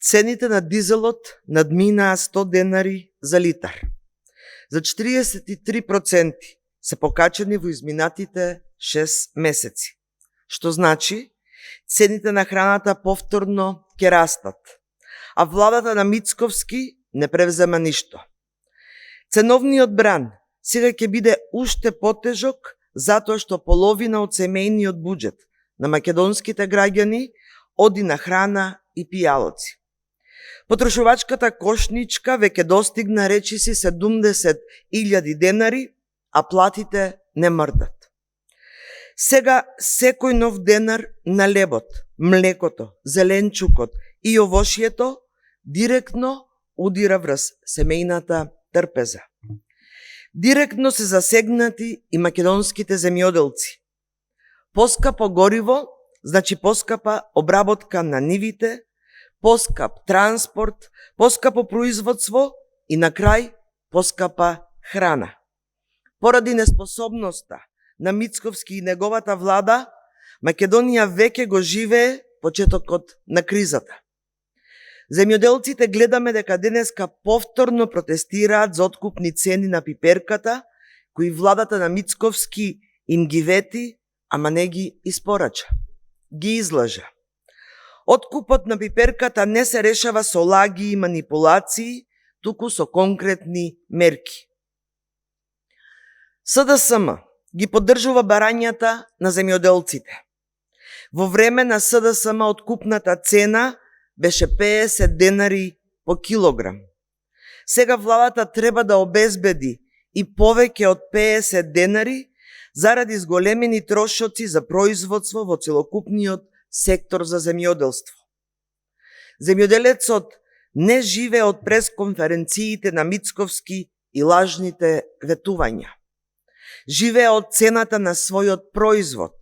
цените на дизелот надминаа 100 денари за литар. За 43% се покачени во изминатите 6 месеци, што значи цените на храната повторно ќе растат, а владата на Мицковски не превзема ништо. Ценовниот бран сега ќе биде уште потежок затоа што половина од семејниот буџет на македонските граѓани оди на храна и пијалоци. Потрошувачката кошничка веќе достигна речиси 70.000 денари, а платите не мрдат. Сега секој нов денар на лебот, млекото, зеленчукот и овошјето директно удира врз семејната трпеза. Директно се засегнати и македонските земјоделци. Поскапо гориво, значи поскапа обработка на нивите, поскап транспорт, поскапо производство и на крај поскапа храна. Поради неспособноста на Мицковски и неговата влада, Македонија веќе го живее почетокот на кризата. Земјоделците гледаме дека денеска повторно протестираат за откупни цени на пиперката, кои владата на Мицковски им ги вети, ама не ги испорача. Ги излажа. Откупот на пиперката не се решава со лаги и манипулации, туку со конкретни мерки. СДСМ ги поддржува барањата на земјоделците. Во време на СДСМ откупната цена беше 50 денари по килограм. Сега владата треба да обезбеди и повеќе од 50 денари заради зголемени трошоци за производство во целокупниот сектор за земјоделство. Земјоделецот не живее од пресконференциите на Мицковски и лажните ветувања. Живее од цената на својот производ,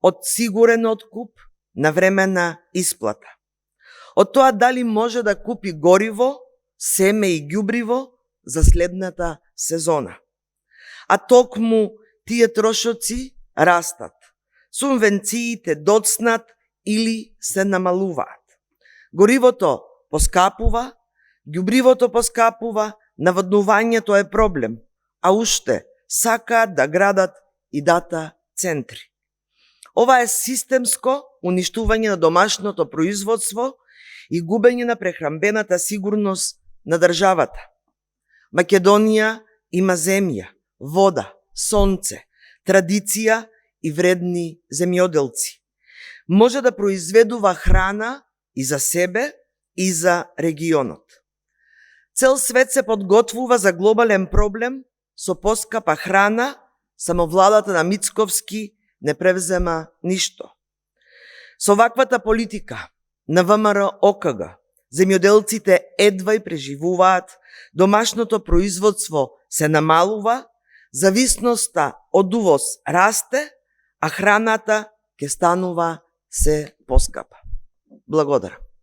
од сигурен откуп на времена исплата. Од тоа дали може да купи гориво, семе и ѓубриво за следната сезона. А токму тие трошоци растат. Субвенциите доцнат или се намалуваат. Горивото поскапува, ѓубривото поскапува, наводнувањето е проблем, а уште сакаат да градат и дата центри. Ова е системско уништување на домашното производство и губење на прехранбената сигурност на државата. Македонија има земја, вода, сонце, традиција и вредни земјоделци. Може да произведува храна и за себе, и за регионот. Цел свет се подготвува за глобален проблем со поскапа храна, само владата на Мицковски не превзема ништо. Со ваквата политика на ВМРО-ОКГ, земјоделците едва и преживуваат, домашното производство се намалува, зависноста од увоз расте, а храната ќе станува се поскапа. Благодарам.